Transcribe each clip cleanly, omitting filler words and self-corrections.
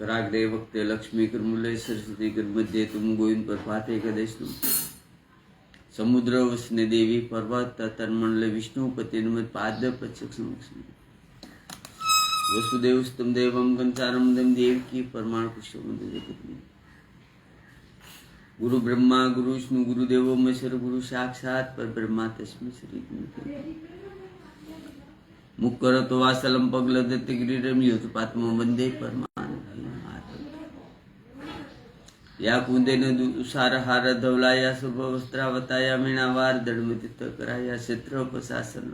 कराग्रे वक्ते लक्ष्मी कर्मूले सरस्वती कर मध्य तुम गोविंद पर पाते कदेश तुम समुद्र वसने देवी पर्वत तन्मंडल विष्णु पति पाद प्रत्यक्ष वसुदेव स्तम देवम कंचारम दम देव की परमाणु पुष्पम गुरु ब्रह्मा गुरु विष्णु गुरुदेव महेश्वर गुरु साक्षात पर ब्रह्मा तस्मै श्री मुक्कर तो वासलम पगलदत गिरिरम योतपात्म वंदे परमानंद या कुंदेन दुसार हार धवलाया शुभ वस्त्रावताया मीणावार दंडमतित कराया क्षेत्रोपशासन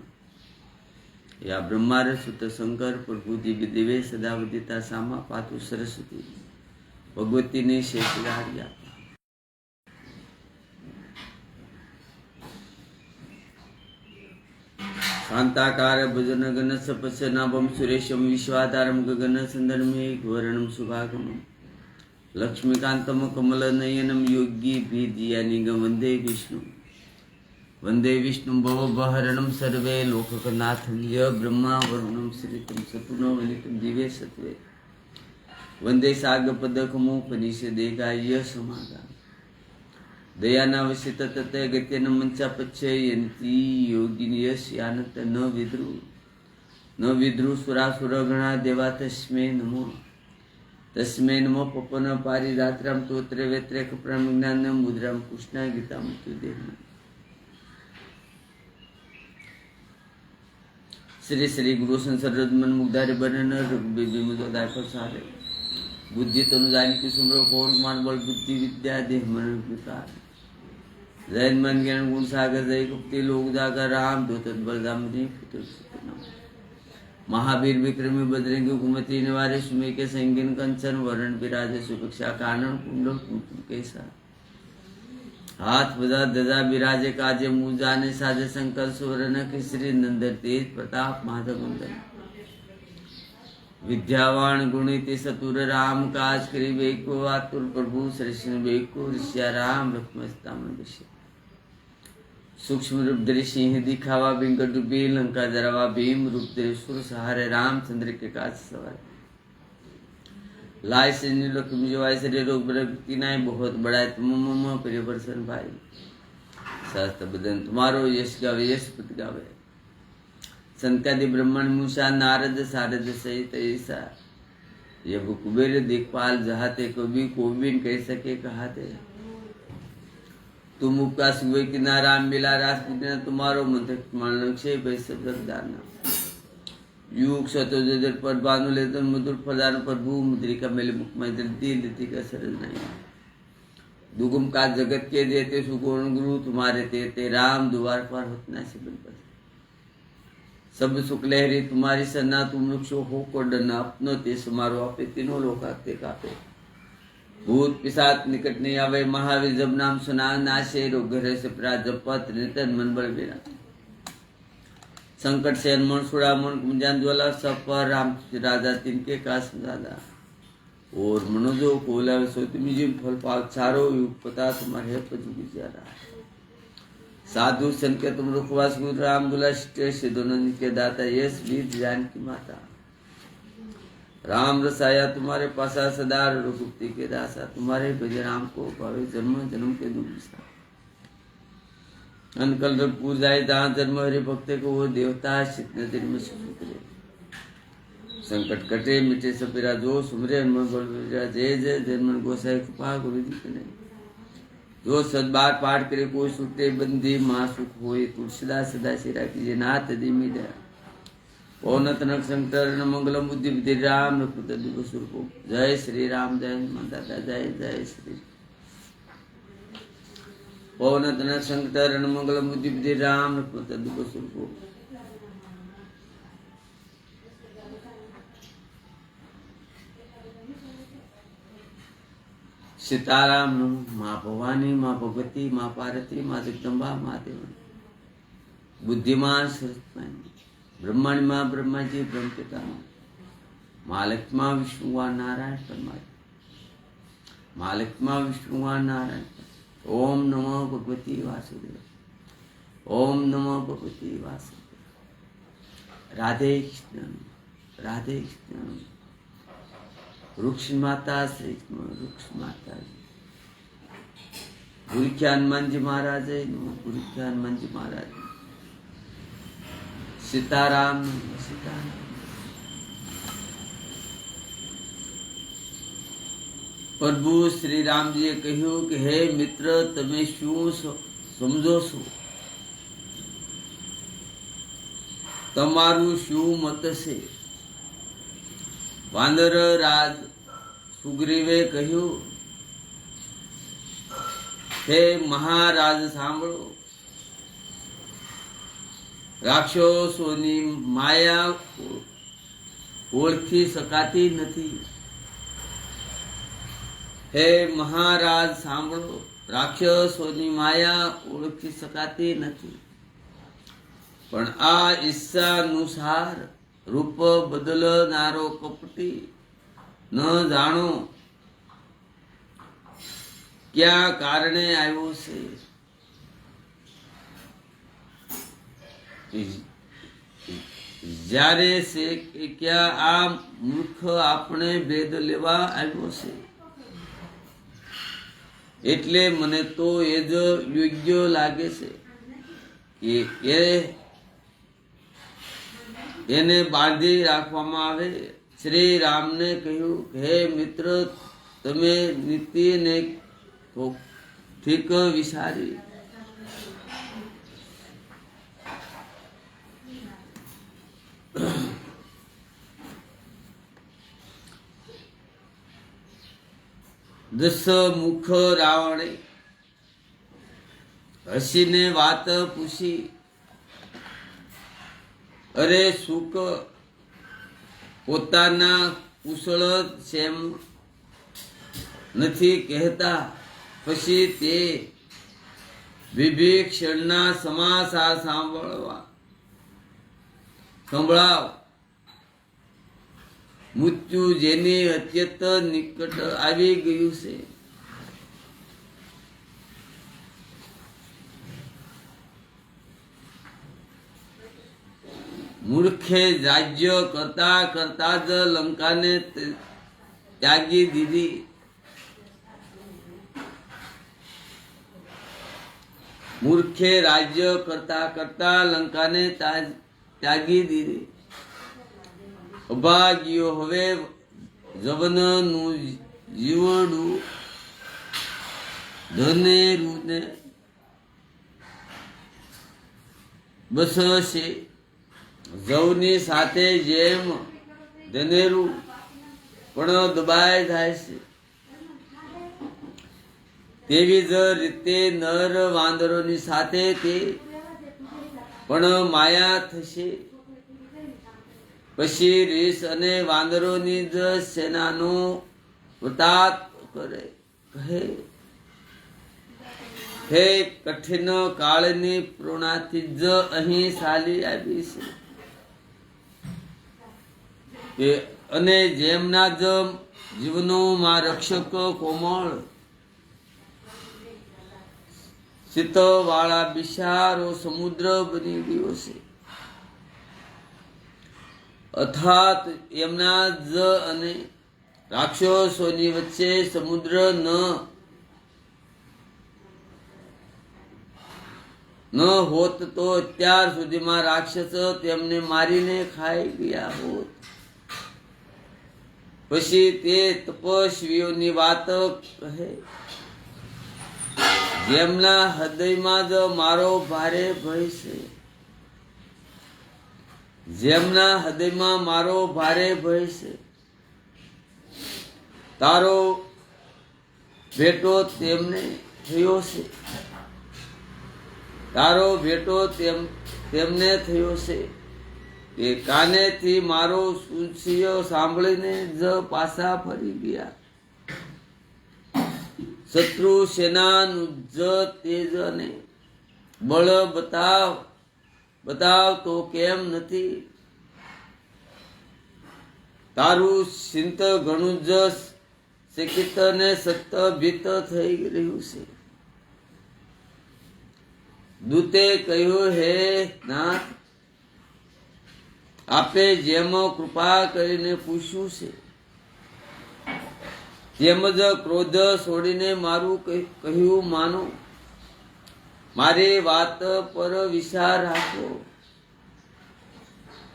या ब्रह्मार सुत शंकर प्रभुति विदिवे सदावदिता सामा पातु सरस्वती भगवती ने शेषगारिया शांताकार भजन गण सपस नाभम सुरेशम विश्वाधारम गगन संदर्मे घोरणम सुभागम लक्ष्मीकांतम कमल नयनम योगी भीदिया निगम वंदे विष्णु भव बहरणम सर्वे लोकनाथम य ब्रह्मा वरुणम श्रीतम सतुनो वनितम दिव्य सत्वे वंदे साग पदकमोपनिषदेगा य समागा दयानावसित तते गत्यन मंचा पच्चयन्ति योगिनी यश यानत न विद्रु सुरासुर गणा देवा तस्मै नमो पपन पारिरात्रम तोत्रे वेत्रे कप्रम ज्ञान मुद्राम कृष्णा गीता मुक्ति देना श्री श्री गुरु संसर्ग मन मुग्धारे बनन रघुबीर मुदाय प्रसारे बुद्धि तनु जानिकी सुमरो पवन मान बल बुद्धि विद्या देह मन विकार जैन मन ज्ञान गुण सागर जय गुप्ति लोक जागर राम दूत बलदामनी पुत्र सत्यनाम महावीर विक्रमी बजरंगी कुमति निवारे सुमे के संगिन कंचन वरण विराजे सुभिक्षा कानन कुंडल कुंकुम केसा हाथ बजा दजा विराजे काजे मुँह जाने साजे शंकर सुवर्ण केसरी नंदन तेज प्रताप माधव नंदन विद्यावान गुणित सतुर राम काज करी बेको आतुर प्रभु श्री बेको ऋषिया राम रत्मस्तामन विषय सूक्ष्म रूप धरि सिंह दिखावा बिंग डूबी लंका जरावा भीम रूप धरि सुर सहारे रामचंद्र के काज सवार लाय से लक्ष्मी जो आय से रोग बरगति नाय बहुत बड़ा है तुम मम परिवर्तन भाई शास्त्र बदन तुम्हारो यश गावे यश पत गावे संकादि ब्रह्मण मूषा नारद सारद सहित ऐसा ये कुबेर दिखपाल जहाते कभी कोविन कह सके कहाते तुम उपका सुबह किनारा मिला रास तुम्हारो मंत्र मानक्षे वैश्व दाना युग सतोजर पर बानु लेतन मधुर प्रदान प्रभु मुद्रिका मेले मुखमय दृति दृति का सरल नहीं दुगुम का जगत के देते सुगुण गुरु तुम्हारे तेते राम द्वार पर होतना से बन पर सब सुख लहरी तुम्हारी सन्ना तुम वृक्षो हो को डरना अपनो ते समारो आपे तीनों लोग आते कापे भूत पिशाच निकट नहीं आवे महावीर जब नाम सुना नाशे रोग घरे से प्राजपत नितन मन बल बेरा संकट से मन सुड़ा मन कुंजान ज्वाला सब पर राम राजा तिनके का समझादा और मनोजो कोला सो तुम जिम फल पाल चारो युग पता तुम्हारे पति गुजारा साधु संत के तुम रुखवास गुरु राम दुला से दोनों के दाता यश वीर जान की माता राम रसाया तुम्हारे पासा सदा रघुपति के दासा तुम्हारे भज राम को पावे जन्म जन्म के दुख अनकल रघुपुर जाए जहाँ जन्म हरे भक्त को वो देवता चित्त दिन में सुखरे संकट कटे मिटे सपेरा जो सुमरे जय जय जन्मन गोसाई कृपा गुरु जी के जो सदबार पाठ करे कोई सुटे बंदी माँ सुख होए तुलसीदास सदा सिरा कीजिए नाथ दिमी दया पौन तनक संकटन मंगलम बुद्धि विधि राम पुत्र दिवस स्वरूप जय श्री राम जय दादा जय जय श्री पौन तनक संकटन मंगलम बुद्धि विधि राम पुत्र दिवस स्वरूप सीताराम माँ भवानी माँ भगवती माँ पार्वती माँ जगदम्बा माँ देवन बुद्धिमान सरस्वती ब्रह्मण माँ ब्रह्मा जी ब्रह्म पिता माँ लक्ष्मा विष्णुवान नारायण परमात्मा माँ लक्ष्मा विष्णुवान नारायण ओम नमो भगवती वासुदेव ओम नमो भगवती वासुदेव राधे कृष्ण વૃક્ષ માતા શ્રી વૃક્ષ માતાજી, ગુરુખ્યા હનુમાનજી મહારાજ, ગુરુખ્યા હનુમાનજી મહારાજ, સીતારામ સીતારામ. પ્રભુ શ્રી રામજીએ કહ્યું કે હે મિત્ર, તમે શું સમજો છો? તમારું શું મત છે? વાનર રાજ સુગ્રીવે કહ્યું, હે મહારાજ સાંભળો, રાક્ષસોની માયા ઓળખી શકાતી નથી. હે મહારાજ સાંભળો, રાક્ષસોની માયા ઓળખી શકાતી નથી. પણ આ ઈચ્છાનુસાર રૂપ બદલનારો કપટી ન જાણો ક્યાં કારણે આવ્યો છે. જ્યારે છે કે ક્યાં આ મૂર્ખ આપણે ભેદ લેવા આવ્યો છે. એટલે મને તો એ જ યોગ્ય લાગે છે કે એને બાંધી રાખવામાં આવે. શ્રી રામને કહ્યું, હે મિત્ર, તમે નીતિને ઠીક વિચારી દસ મુખ રાવણે હસીને વાત પૂછી, અરે સુક, પોતાના કુશળ સેમ નથી કહેતા? પછી તે વિભીષણના સમાચાર સંભળાવ. મૃત્યુ જેની અત્યંત નિકટ આવી ગયું છે. મૂર્ખે રાજ્ય કરતા કરતા જ લંકાને ત્યાગી દીધી. મૂર્ખે રાજ્ય કરતા કરતા લંકાને ત્યાગી દીધી. અભાગ્યો હવે જવનનું જીવડું ધનેરુને બસશે. જવની સાથે જેમ ધનેરું પણ દબાય જાય છે, તેવી જ રીતે નર વાંદરોની સાથે તે પણ માયા થશે. પછી રીસ અને વાંદરોની જ સેનાનો વૃતાંત કરે કહે, હે કઠિન કાળની પ્રેરણાથી જ અહીં ચાલી આવી છે. અને જેમના જ જીવનોમાં રક્ષક કોમળ શીતવાળા બિશારો સમુદ્ર બની ગયો છે. અર્થાત એમના જ અને રાક્ષસોની વચ્ચે સમુદ્ર ન હોત તો અત્યાર સુધીમાં રાક્ષસ તેમને મારીને ખાઈ ગયા હોત. પછી તે તપસ્વીઓની વાત કહે, જેમના હૃદયમાં જ મારો ભારે ભય છે. જેમના હૃદયમાં મારો ભારે ભય છે. તારો ભેટો તેમને થયો છે. તારો ભેટો તેમને થયો છે. એ કાનેથી મારો સુનસિયો સાંભળીને જ પાછા ફરી ગયા. શત્રુ સેનાનું જ તેજ અને બળ બતાવતો કેમ નથી? તારું ચિંત ઘણું જ શિક્ષિત ને સખ્ત ભીત થઈ રહ્યું છે. દૂતે કહ્યું, હે નાથ, આપે જેમ કૃપા કરીને પૂછ્યું છે તેમજ ક્રોધ છોડીને મારું કહ્યું માનો, મારી વાત પર વિચાર રાખો.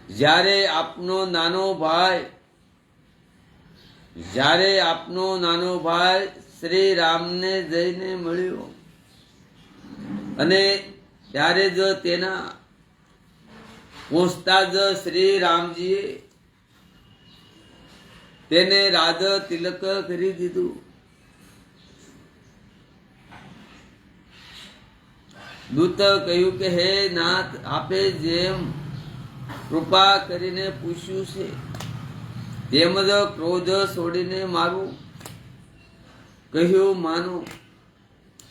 જ્યારે આપનો નાનો ભાઈ શ્રી રામને જઈને મળ્યો અને ત્યારે જ તેના પહોંચતા જ શ્રી રામજીએ તેને રાજ તિલક કરી દીધું. દૂત કહ્યું કે હે નાથ, આપે જેમ કૃપા કરીને પૂછ્યું છે તેમજ ક્રોધ છોડીને મારું કહ્યું માનો,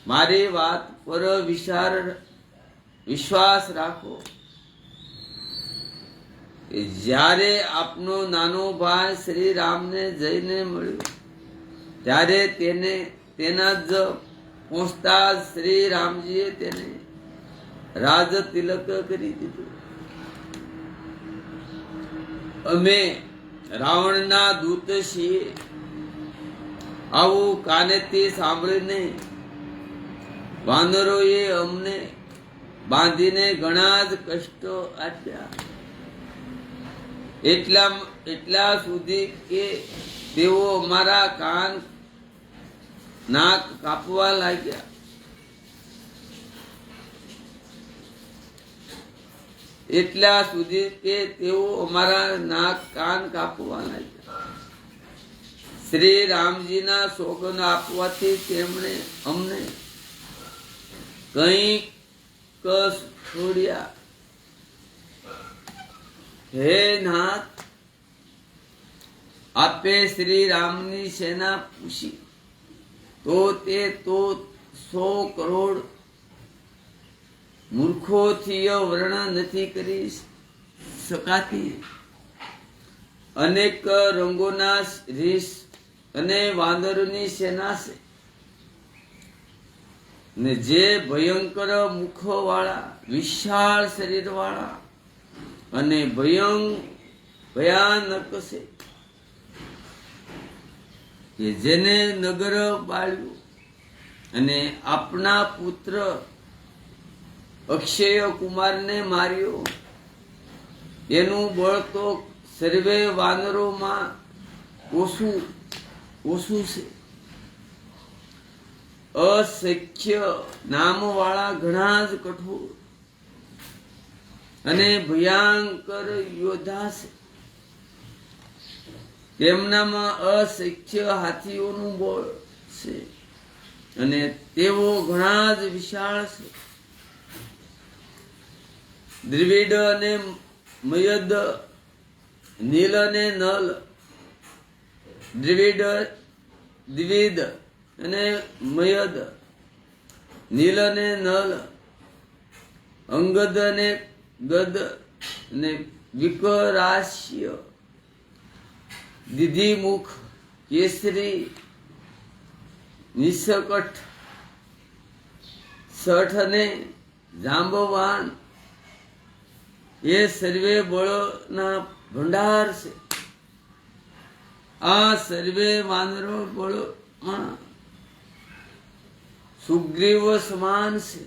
મારી વાત પર વિશ્વાસ રાખો. જ્યારે આપનો નાનો ભાઈ શ્રી રામને જઈને મળ્યો ત્યારે તેના જ પહોંચતા શ્રી રામજીએ તેને રાજ તિલક કરી દીધું. અમે રાવણના દૂત છીએ, આવું કાનેથી સાંભળીને વાનરોએ અમને બાંધીને ઘણા જ કષ્ટો આપ્યા. એટલા સુધી કે તેઓ અમારા કાન નાક કાપવા લાગ્યા. એટલા સુધી કે તેઓ અમારા નાક કાન કાપવા લાગ્યા. શ્રી રામજીના સોગંદ આપવાથી તેમણે અમને કંઈક છોડ્યા. હે નાથ, આપે શ્રી રામની સેના પૂછી તો 100 કરોડ મૂર્ખોથી વર્ણન નથી કરી શકાતી. અનેક રંગોના રીસ અને વાંદરોની સેના છે ને જે ભયંકર મુખો વાળા, વિશાળ શરીર વાળા અને ભયાનક છે, કે જેને નગર બાળ્યું અને આપના પુત્ર અક્ષય કુમારને માર્યો, એનું બળ તો સર્વે વાનરોમાં ઓછું છે. અશક્ય નામ વાળા ઘણા જ કઠોર અને ભયંકર યોદ્ધા છે. તેમનામાં અશક્ય હાથીઓનું બળ છે અને તેઓ ઘણા જ વિશાળ છે. દ્વિવિધ અને મયદ, નીલ અને નલ, દ્વિવિધ અને મયદ, નીલ અને નલ, અંગદ અને ગદ અને વિકરાશ્ય, દિધિમુખ, કેસરી, નિષકટ, સઠ અને જાંબવાન એ સર્વે બળોના ભંડાર છે. આ સર્વે વાનરો બળોમાં સુગ્રીવ સમાન છે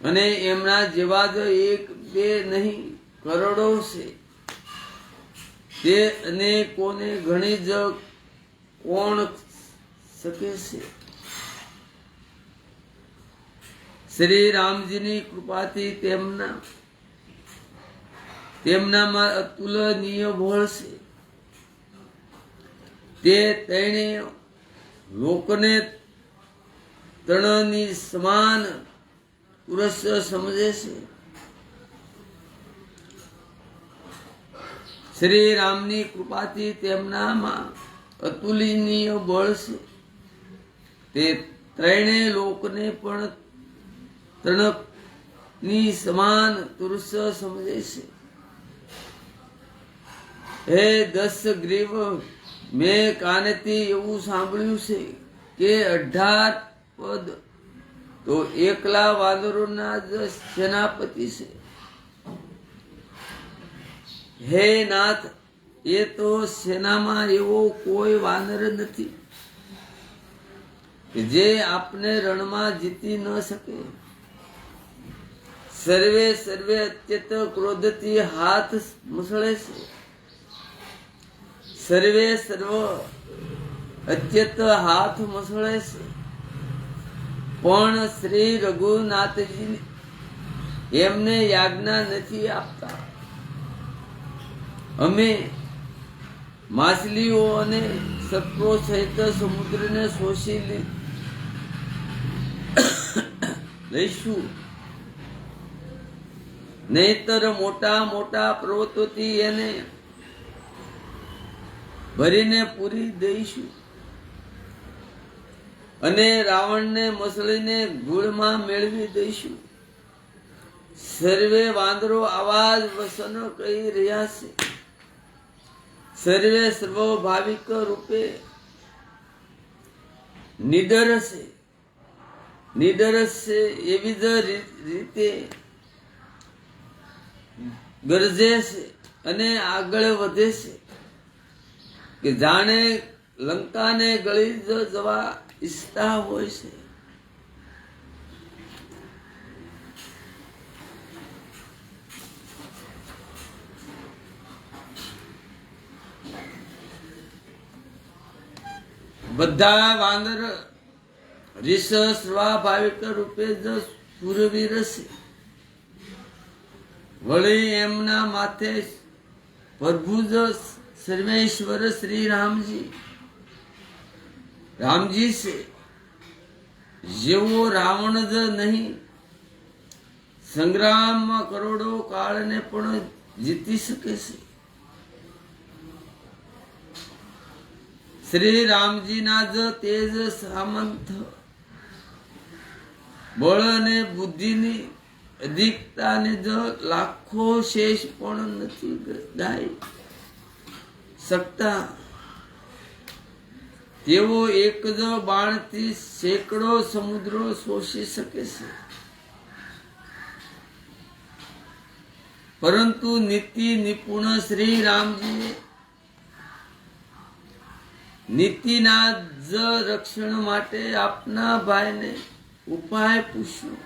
અને એમના જેવા જ 1-2 નહીં, કરોડો છે. તે અનેકોને ઘણી જ કોણ શકે છે. શ્રી રામજીની કૃપાથી તેમનામાં અતુલનીય બળ છે. તે ત્રણેય લોકને તણની સમાન પુરુષ સમજે છે. શ્રી રામની કૃપાથી તેમનામાં અતુલનીય બળ છે. તે ત્રણેય લોકને પણ તણની સમાન પુરુષ સમજે છે. હે દશગ્રીવ, મેં કાનેથી એવું સાંભળ્યું છે કે 18 પદ તો એકલા વાનરોના જ સેનાપતિ છે. હે નાથ, એ તો સેનામાં એવો કોઈ વાનર નથી કે જે આપને રણમાં જીતી ન શકે. સર્વે અત્યંત ક્રોધથી હાથ મસળે છે. સર્વ અત્યંત હાથ મસળે છે, પણ શ્રી રઘુનાથજી એમને યાજ્ઞા નથી આપતા. અમે માછલીઓ અને સર્પો સહિત સમુદ્રને શોષી લઈશું, નહીતર મોટા મોટા પર્વતોથી એને ભરીને પૂરી દઈશું અને રાવણને મસળીને ધૂળમાં મેળવી દઈશું. સર્વે વાંદરો આવા જ વસન કહી રહ્યા છે. સર્વે સર્વભાવિક રૂપે નિડર છે, એવી જ રીતે ગરજે છે અને આગળ વધે છે કે જાણે લંકાને ગળી જવા ઈચ્છતા હોય છે. બધા વાનર રીસ સ્વાભાવિક રૂપે જ સુરવીર છે. વળી એમના માથે પ્રભુ જ સર્વેશ્વર શ્રી રામજી છે, જેવો રાવણ જ નહીં, સંગ્રામમાં કરોડો કાળને પણ જીતી શકે છે. શ્રી રામજીના જ તેજ સામંત બળ અને બુદ્ધિની અધિકતાને જ લાખો શેષ પણ નથી ગાઈ શકતા. તેઓ એક જ બાણથી સેંકડો સમુદ્રો શોષી શકે છે. પરંતુ નીતિ નિપુણ શ્રી રામજીએ નીતિના જ રક્ષણ માટે આપના ભાઈને ઉપાય પૂછ્યો.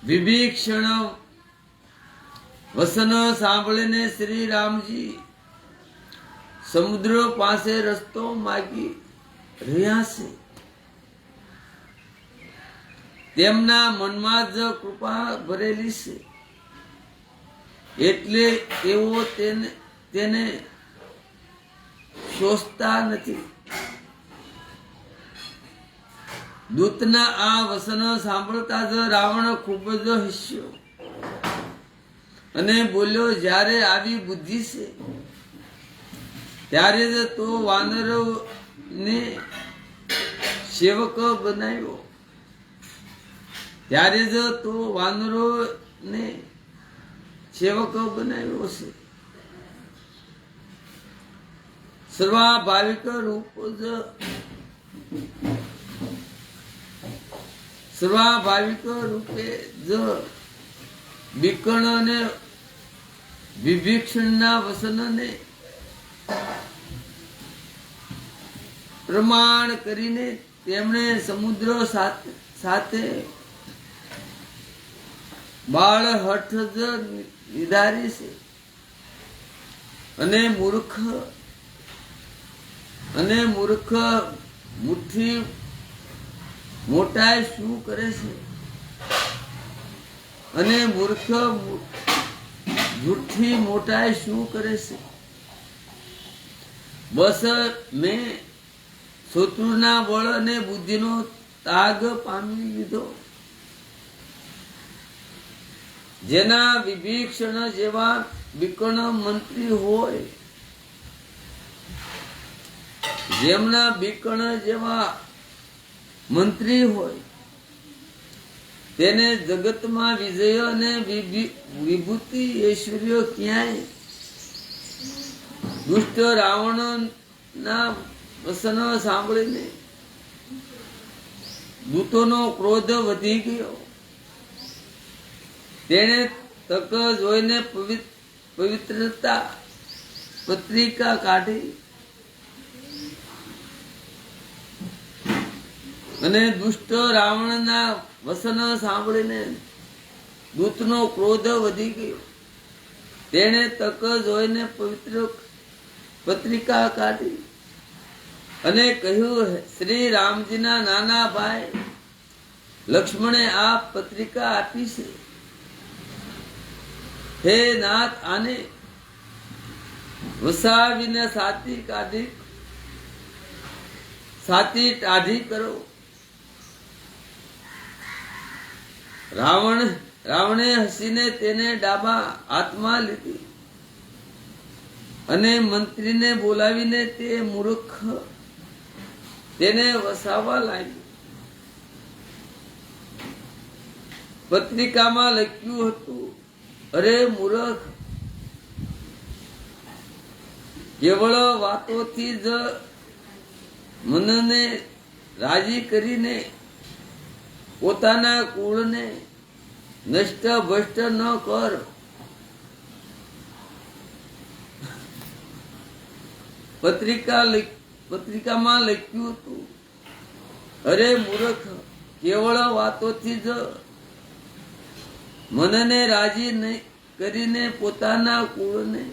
વિભીષણ વસન સાંભળીને શ્રી રામજી સમુદ્ર પાસે રસ્તો માગી રહ્યા છે. તેમના મનમાં જ કૃપા ભરેલી છે, એટલે તેઓ તેને શોષતા નથી. દૂતના આ વસનો સાંભળતા જ રાવણ ખૂબ જ હસ્યો અને બોલ્યો, જ્યારે આવી બુદ્ધિ છે ત્યારે જ તો વાનરોને સેવક બનાવ્યો, ત્યારે જ તો વાનરોને સેવક બનાવ્યો છે. સ્વાભાવિક રૂપે જ વિકર્ણ અને વિભીષણના વસનને પ્રમાણ કરીને તેમણે સમુદ્ર સાથે બાળ હઠ જ નિધારી છે. અને મૂર્ખ મુઠ્ઠી મોટાઈ શું કરે છે? અને મૂર્ખ જુઠ્ઠી મોટાઈ શું કરે છે? બસ મેં શત્રુના બળ અને બુદ્ધિનો ત્યાગ પામી લીધો. જેના વિભીષણ જેવા વિકર્ણ મંત્રી હોય, જેમના વિકર્ણ જેવા મંત્રી હોય, તેને જગતમાં વિજય અને વિભૂતિ ઐશ્વર્ય ક્યાંય? દુષ્ટ રાવણના વસન સાંભળીને દૂતોનો ક્રોધ વધી ગયો. તેણે તક જોઈને પવિત્રતા પત્રિકા કાઢી અને દુષ્ટ રાવણના વસન સાંભળીને દૂતનો ક્રોધ વધી ગયો. તેણે તક જોઈને પવિત્ર પત્રિકા કાઢી અને કહ્યું, શ્રી રામજીના નાના ભાઈ લક્ષ્મણે આ પત્રિકા આપી છે. હે નાથ, આને વસાવીને સાતી ટાઢી કરો. રાવણે હસીને તેને ડાબા હાથમાં લીધી અને મંત્રીને બોલાવીને તે મૂર્ખ તેને વસાવવા લાગ્યો. પત્રિકામાં લખ્યું હતું, અરે મૂર્ખ, કેવળ વાતોથી જ મનને રાજી કરીને પોતાના કુળને નષ્ટ ભ્રષ્ટ ન કર. પત્રિકામાં લખ્યું હતું, અરે મૂર્ખ, કેવળ વાતોથી જ મનને રાજી કરીને પોતાના કુળને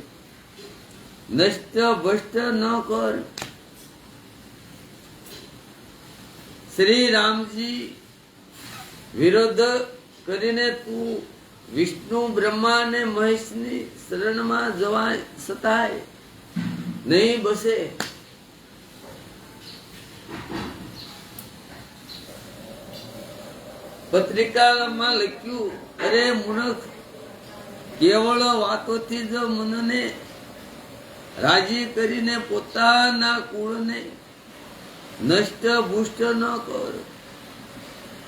નષ્ટ ભ્રષ્ટ ન કર. શ્રી રામજી વિરોધ કરીને તું વિષ્ણુ બ્રહ્મા અને મહેશની શરણમાં જવા છતાંય નહીં બસે. પત્રિકામાં લખ્યું, અરે મૂર્ખ, કેવળ વાતોથી જ મનને રાજી કરીને પોતાના કુળને નષ્ટ ભુષ્ટ ન કર.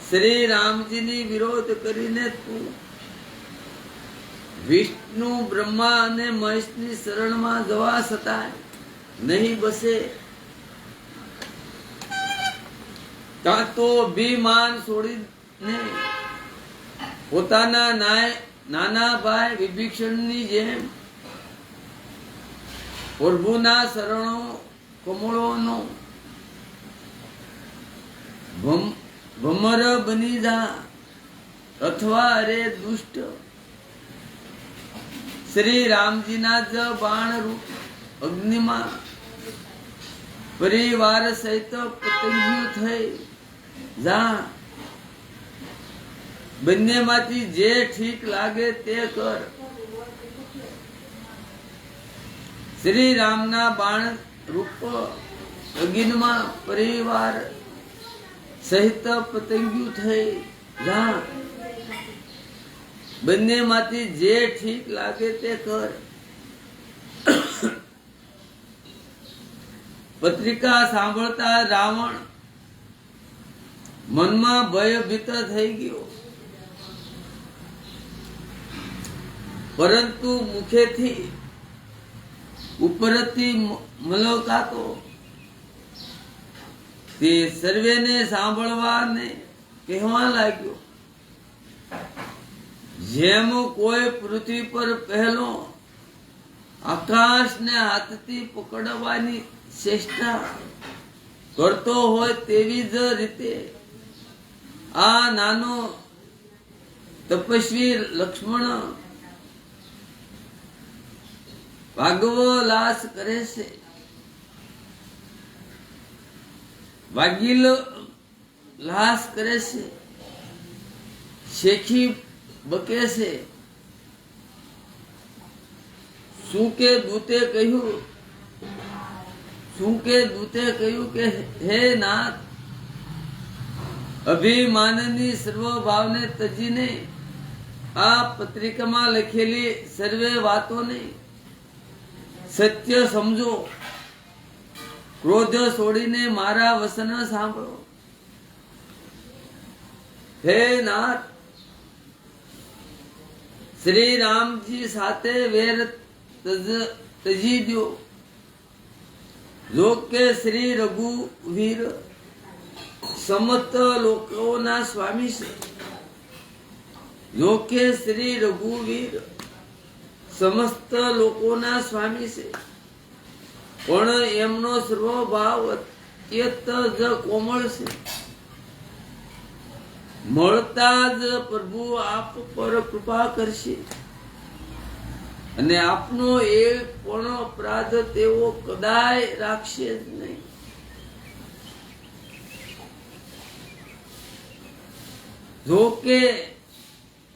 શ્રી રામજીની વિરોધ કરીને તું વિષ્ણુ બ્રહ્મા અને મહેશની શરણમાં જવા છતાંય નહીં બસે. કાં તો અભિમાન છોડીને પોતાના નાના ભાઈ વિભીષણની જેમ પ્રભુના શરણો કમળોનો ભમર બની જા, અથવા અરે દુષ્ટ, શ્રી રામજીના જ બાણ રૂપ અગ્નિમાં પરિવાર સહિત પતંગિયું થઈ જા. બંનેમાંથી જે ઠીક લાગે તે કર. શ્રી રામના બાણ રૂપ અગ્નિમાં પરિવાર સહિત પતંગિયું થઈ જા. બંનેમાંથી જે ઠીક લાગે તે કર. પત્રિકા સાંભળતા રાવણ મનમાં ભયભીત થઈ ગયો, પરંતુ મુખેથી ઉપરથી મલકાતો તે સર્વેને સાંભળવાને કહેવા લાગ્યો, જેમ કોઈ પૃથ્વી પર પહેલો આકાશને હાથથી પકડવાની ચેષ્ટા કરતો હોય તેવી જ રીતે આ નાનો તપસ્વી લક્ષ્મણ ભાગવો લાશ કરે છે. વાગીલો લાશ કરે છે, શેખી બકે છે. શું કે દૂતે કહ્યું કે હે નાથ, અભિમાનની સર્વ ભાવને તજીને આ પત્રિકામાં લખેલી સર્વે વાતોને સત્ય સમજો. ક્રોધ છોડીને મારા વસન સાંભળો. હે નાથ, શ્રી રામજી સાથે વેર તજી દો. જો કે શ્રી રઘુવીર સમસ્ત લોકોના સ્વામી છે, જો કે શ્રી રઘુવીર સમસ્ત લોકોના સ્વામી છે, પણ એમનો સ્વભાવ અત્યંત જ કોમળ છે. મળતા જ પ્રભુ આપ પર કૃપા કરશે અને આપનો એક પણ અપરાધ તેઓ કદાય રાખશે જ નહીં. જો કે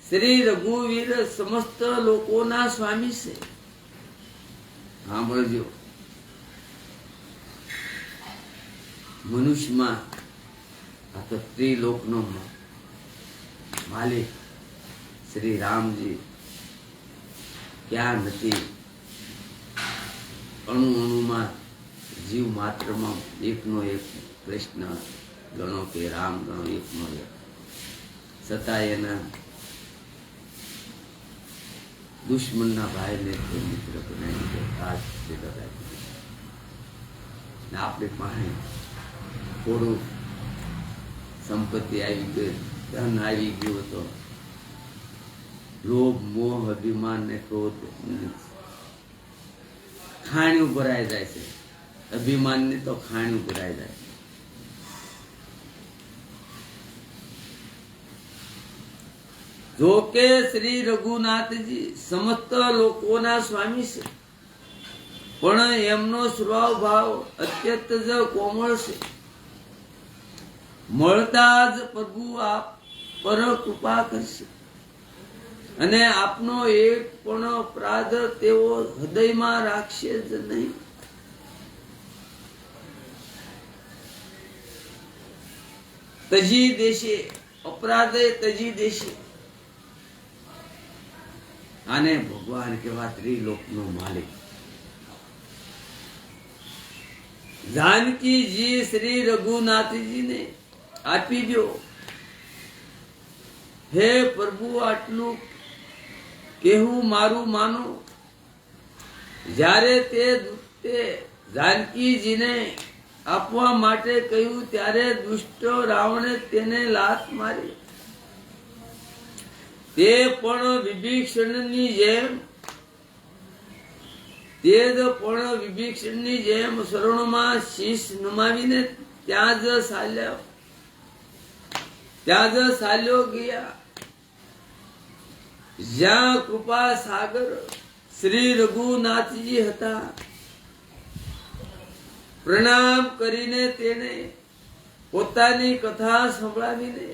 શ્રી રઘુવીર સમસ્ત લોકોના સ્વામી છે. સાંભળજો, મનુષ્યમાં આ તો ત્રિલોકનો માલિક શ્રી રામજી ક્યાં નથી? અણુ અણુમાં જીવ માત્રમાં એકનો એક કૃષ્ણ ગણો કે રામ ગણો, એકનો એક. છતાં એના દુશ્મનના ભાઈને મિત્ર બનાવી દે. આપણે પાસે થોડું સંપત્તિ આવી ગઈ, ધન આવી ગયું હતો, લોભ મોહ અભિમાન ને ક્રોધ ખાણ્યું ભરાઈ જાય છે. અભિમાન ને તો ખાણ્યું ભરાઈ જાય. જો કે શ્રી રઘુનાથજી સમસ્ત લોકોના સ્વામી છે, પણ એમનો સ્વભાવ અત્યંત જ કોમળ છે. મળતા જ પ્રભુ આપ પર કૃપા કરશે અને આપનો એક પણ અપરાધ તેઓ હૃદયમાં રાખશે જ નહીં. તજી દેશે, અપરાધે તજી દેશે. આને ભગવાન કેવા ત્રિલોકનો માલિક. જાનકીજી શ્રી રઘુનાથજીને આપી દો. હે પ્રભુ, આટલું કેવું મારું માનો. જ્યારે તે જાનકીજીને આપવા માટે કહ્યું ત્યારે દુષ્ટ રાવણે તેને લાત મારી. તે પણ વિભીષણની જેમ શરણોમાં શીશ નમાવીને ત્યાં જ ચાલ્યો ગયા. જ્યાં કૃપા સાગર શ્રી રઘુનાથજી હતા. પ્રણામ કરીને તેને પોતાની કથા સંભળાવીને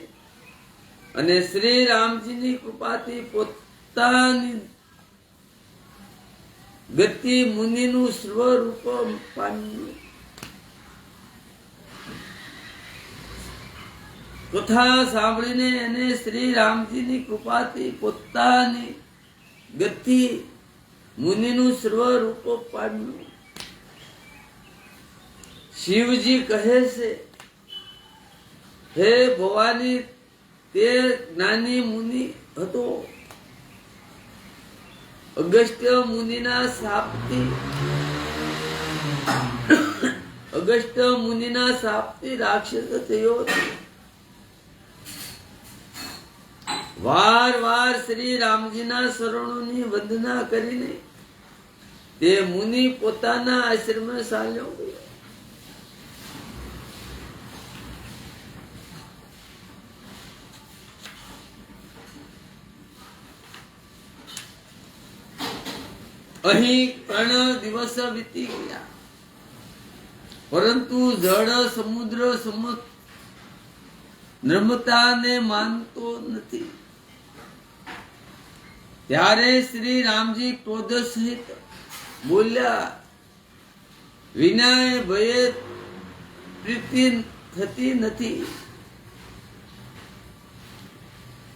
અને શ્રી રામજીની કૃપાથી પોતાની ગતિ મુનિનું સ્વરૂપ પામ્યું. કથા સાંભળીને એને શ્રી રામજીની કૃપાથી પોતાની ગતિ મુનિનું સ્વરૂપ પામ્યું. શિવજી કહે છે, હે ભવાની, તે જ્ઞાની મુનિ હતો. અગસ્ત્ય મુનિના શાપથી રાક્ષસ થયો હતો. વાર વાર શ્રી રામજીના શરણોની વંદના કરીને તે મુનિ પોતાના આશ્રમે ચાલ્યો ગયો. અહીં 3 દિવસ વીતી ગયા, પરંતુ જળ સમુદ્ર નર્મદાને માનતો નથી. ત્યારે શ્રી રામજી ક્રોધ સહિત બોલ્યા, વિના ભયે પ્રીતિ થતી નથી.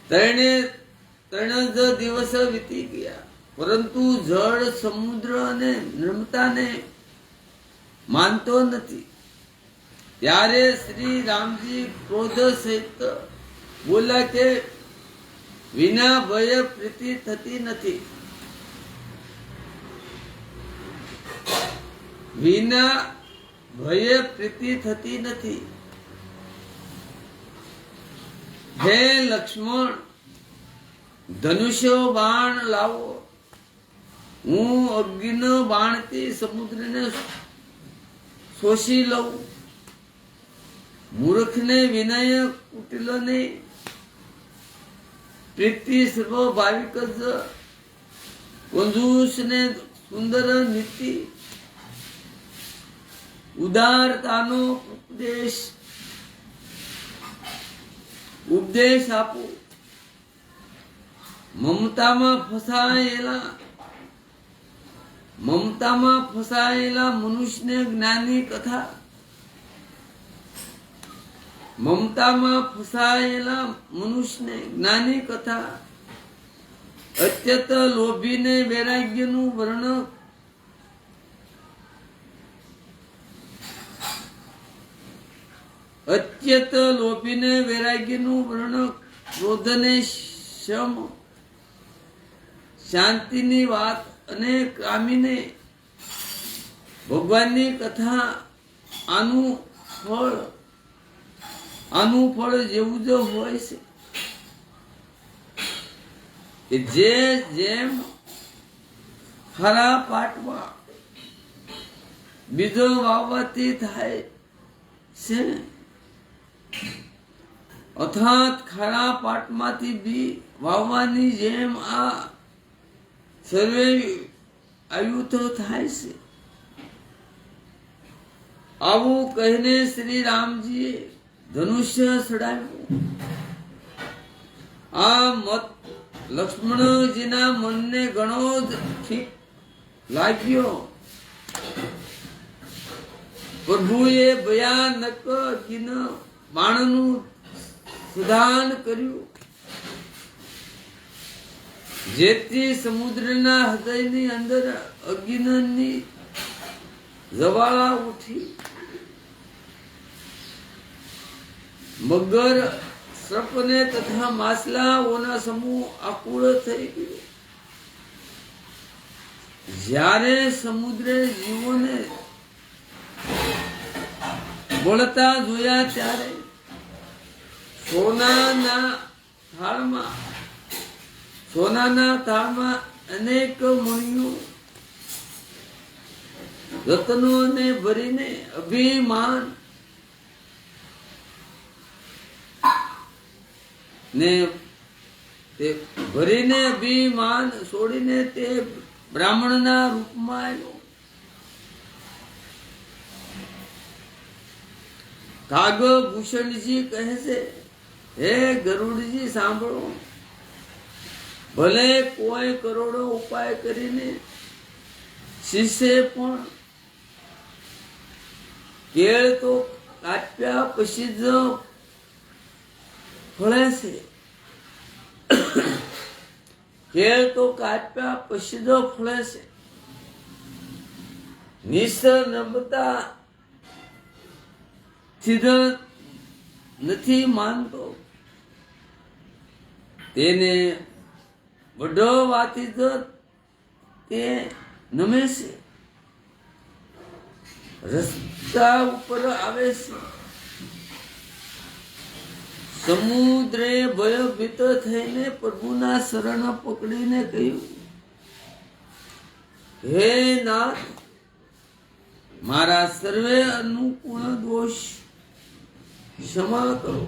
3 જ દિવસ વીતી ગયા, પરંતુ જળ સમુદ્ર અને નર્મદાને માનતો નથી. ત્યારે શ્રી રામજી ક્રોધ સહિત બોલ્યા કે વિના ભય પ્રીતિ થતી નથી. વિના ભયે પ્રીતિ થતી નથી. હે લક્ષ્મણ, ધનુષ્ય બાણ લાવો, હું અગ્નિ બાણથી સમુદ્રને શોષી લઉં. મૂર્ખને વિનય, કુટિલને પ્રીતિ, સર્વ ભાવિક જ, કંજૂસને સુંદર નીતિ, ઉદારતાનો ઉપદેશ આપો. મમતામાં ફસાયેલા મનુષ્યને જ્ઞાની કથા, મમતામાં ફસાયેલા મનુષ્યને જ્ઞાની કથા, અત્યંત લોભીને વૈરાગ્યનું વર્ણન, અત્યંત લોભીને વૈરાગ્યનું વર્ણન, ક્રોધને શમ, શાંતિની વાત અને કામીને ભગવાનની કથા. આનું ફળ જેવું જ હોય છે કે જેમ ખરા પાટમાં બીજો વાવવાથી થાય છે, અર્થાત ખરા પાટમાંથી બી વાવવાની જેમ આ સર્વે આયુતો થાય છે. આવું કહીને શ્રી રામજીએ ધનુષ્ય સડાવ્યું. આ મત લક્ષ્મણજીના મનને ઘણો જ ઠીક લાગ્યો. પ્રભુએ ભયાનક બાણનું સુધાન કર્યું, જેથી સમુદ્રના હૃદયની અંદર અગ્નિની જ્વાળા ઉઠી. મગર, સર્પને તથા માછલાઓના સમૂહ આકુળ થઈ ગયો. જ્યારે સમુદ્રે જીવોને બળતા જોયા ત્યારે સોનાના થાળમાં અનેક મણિઓ રત્નોને ભરીને અભિમાન છોડીને તે બ્રાહ્મણના રૂપમાં આવ્યો. કાગભૂષણજી કહે છે, હે ગરુડજી સાંભળો, ભલે કોઈ કરોડો ઉપાય કરીને શિષ્ય પણ કેળ તો કાપ્યા પછી જ ફળે છે. કેળ તો કાપ્યા પછી જ ફળે છે. નિસર્ગતા નથી માનતો, તેને વઢવાથી જ તે નમે છે. રસ્તા ઉપર આવે છે. સમુદ્રે ભયભીત થઈને પ્રભુના શરણ પકડીને કહ્યું, હે નાથ, મારા સર્વે અનુકૂળ દોષ ક્ષમા કરો.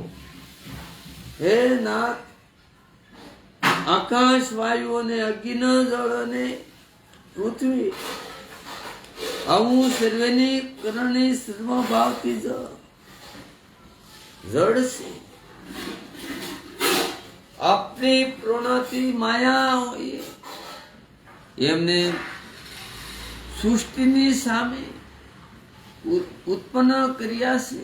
હે નાથ, આકાશ, વાયુ અને અગ્નિ, જળ અને પૃથ્વી આવું સર્વેની કરણી સર્વભાવથી જડ છે. આપની પ્રોણાથી માયા હોય એમને સૃષ્ટિની સામે ઉત્પન્ન કર્યા છે.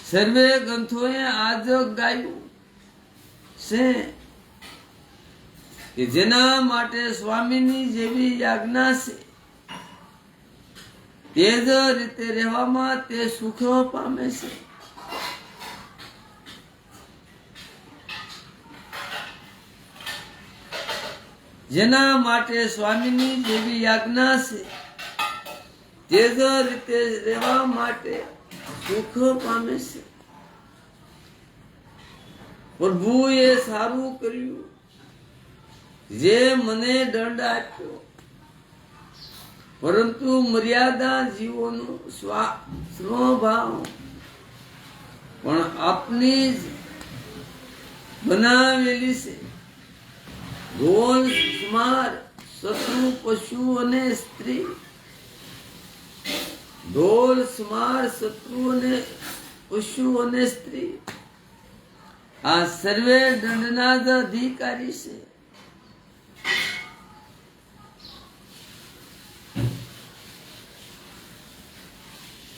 સર્વે ગ્રંથોએ આજ ગાયું છે કે જેના માટે સ્વામીની જેવી આજ્ઞા છે તે જ રીતે રહેવામાં તે સુખ પામે છે. જેના માટે સ્વામીની જેવી આજ્ઞા છે તે જ રીતે રહેવા માટે સુખ પામે છે. પ્રભુએ સારું કર્યું જે મને દંડ આપ્યો, પરંતુ મર્યાદા જીવોનો સ્વભાવ પણ આપની જ બનાવેલી છે. ઢોલ સ્માર શત્રુ પશુ અને સ્ત્રી, ઢોલ સ્માર શત્રુ અને પશુ અને સ્ત્રી આ સર્વે દંડના જ અધિકારી છે.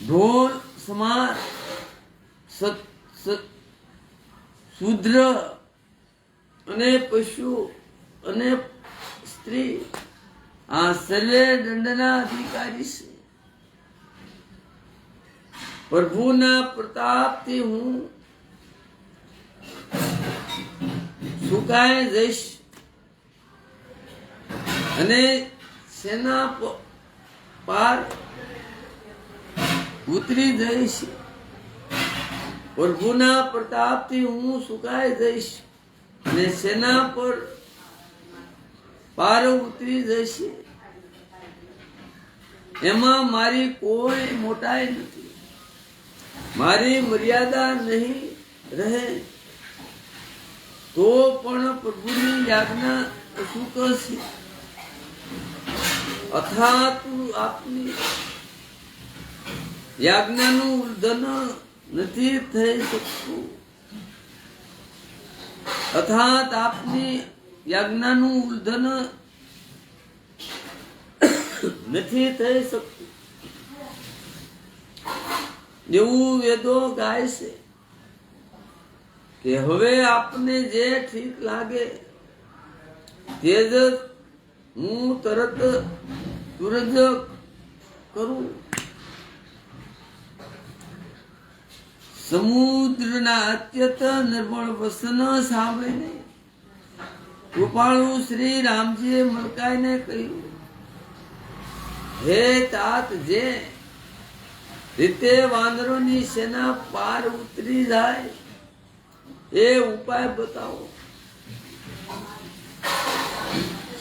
ઢોલ સ્માર શૂદ્ર અને પશુ અને સ્ત્રી આ સર્વે દંડના અધિકારી છે. પ્રભુના પ્રતાપથી હું સુકાઈ જઈશ અને સેના પાર ઉતરી જઈશ. પ્રભુના પ્રતાપથી હું સુકાઈ જઈશ અને સેના પર પાર ઉતરી જશે. એમાં મારી કોઈ મોટાઈ નથી, મારી મર્યાદા નહીં રહે. તો પણ પ્રભુની આજ્ઞા અશુક છે, અથાત આપની યાજ્ઞાનું ઉલ્લંઘન નથી થઈ શકતું. અથાત આપની યાજ્ઞાનું ઉલ્લંઘન નથી થઈ શકતું. એવું વેદો ગાય છે કે હવે આપને જે ઠીક લાગે તે જ હું તુરંત કરું. સમુદ્રના અત્યંત નિર્મળ વસન સાંભળીને કૃપાળુ શ્રી રામજીએ મલકાઈને કહ્યું, હે તાત, જે રીતે વાનરોની સેના પાર ઉતરી જાય એ ઉપાય બતાવો.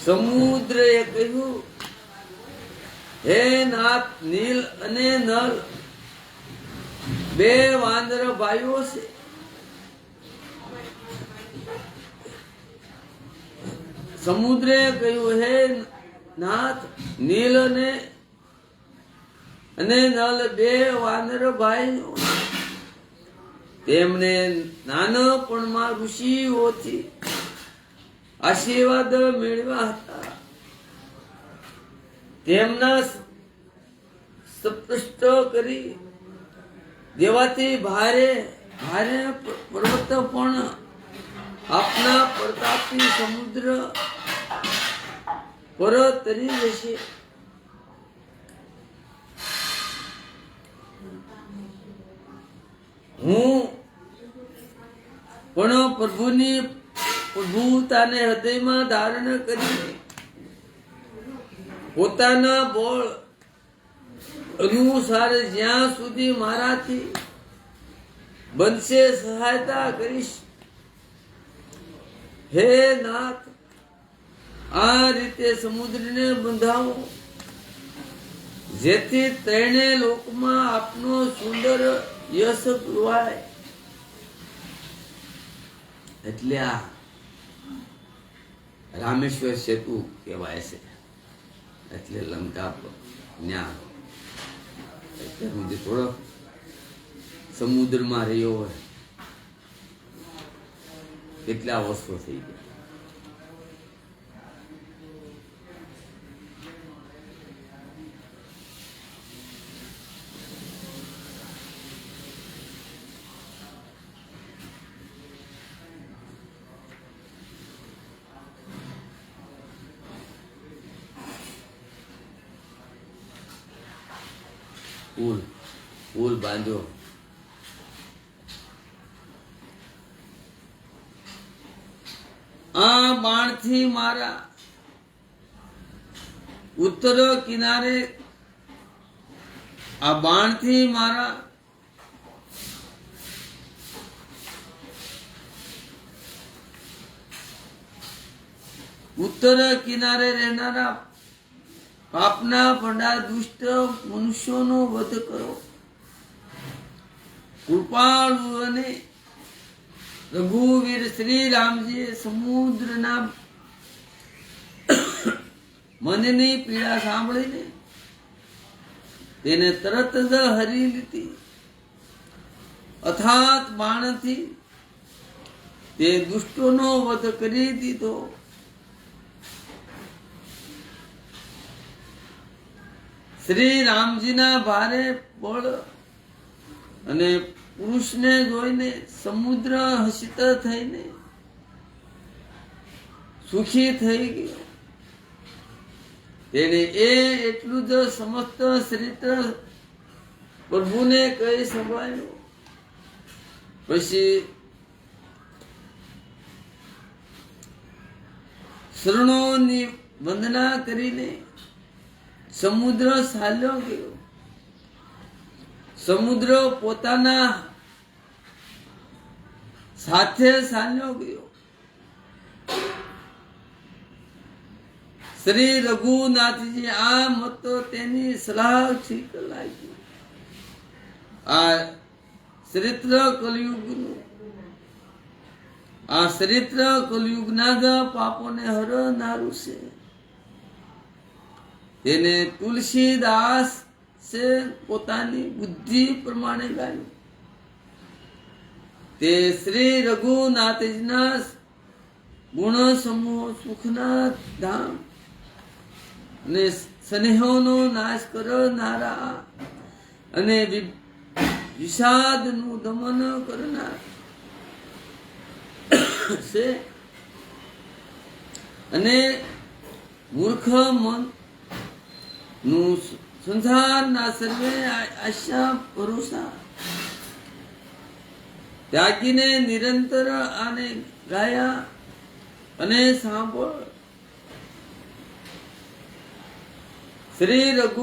સમુદ્રએ કહ્યું, હે નાથ, નીલ અને નલ બે વાનર ભાઈઓ છે. સમુદ્રએ કહ્યું, હે નાથ, નીલ અને નલ બે વાનર ભાઈઓ તેમને નાનપણમાં ઋષિઓથી આશીર્વાદ મેળવ્યા હતા. તેમના સ્પષ્ટ કરી દેવાથી ભારે ભારે પર્વત પણ આપના પ્રતાપથી સમુદ્ર પર તરી જશે. હું પણ પ્રભુની પ્રભુતાને હૃદયમાં ધારણ કરી પોતાના બોળ અનુસાર જ્યાં સુધી મારાથી બનશે સહાયતા કરીશ. હે નાથ, આ રીતે સમુદ્રને બંધાવો જેથી ત્રણે લોકમાં આપનો સુંદર યશ ગવાય. એટલે આ રામેશ્વર સેતુ કહેવાય છે. એટલે લંકા ન્યા થોડો સમુદ્રમાં રહ્યો હોય કેટલા વર્ષો થઈ ગયા. પુલ બાંધ્યો. આ બાણથી મારા ઉત્તર કિનારે આ બાણથી મારા ઉત્તર કિનારે રહેનારા પાપના ભંડાર દુષ્ટ મનુષ્યોનો વધ કરો. કૃપાળુ અને રઘુવીર શ્રી રામજીએ સમુદ્રના મનની પીડા સાંભળીને તેને તરત જ હરી લીધી. અથાત બાણથી તે દુષ્ટોનો વધ કરી દીધો. શ્રી રામજીના ભારે બળ અને પુરુષને જોઈને સમુદ્ર હસિત થઈને સુખી થઈ ગયો. તેને એટલું જ સમસ્ત ચરિત્ર પ્રભુને કહી સંભળાયું. પછી શરણોની વંદના કરીને સમુદ્ર ચાલ્યો ગયો. સમુદ્ર પોતાના સાથે ચાલ્યો ગયો. શ્રી રઘુનાથજી આ મત તેની સલાહ ઠીક લાગી. આ ચરિત્ર કલયુગનું આ ચરિત્ર કલયુગના જ પાપોને હરનારું છે. તેને તુલસીદાસ છે પોતાની બુદ્ધિ પ્રમાણે ગાયું. તે શ્રી રઘુનાથજીના ગુણ સમૂહ સુખના ધામ અને સ્નેહોનો નાશ કરનારા અને વિષાદનું દમન કરનાર છે. અને મૂર્ખ મન નું સંસારના સર્વે આશા ભરોસા ત્યાગીને નિરંતર આને ગાયા અને સાંભળ. શ્રી રઘુ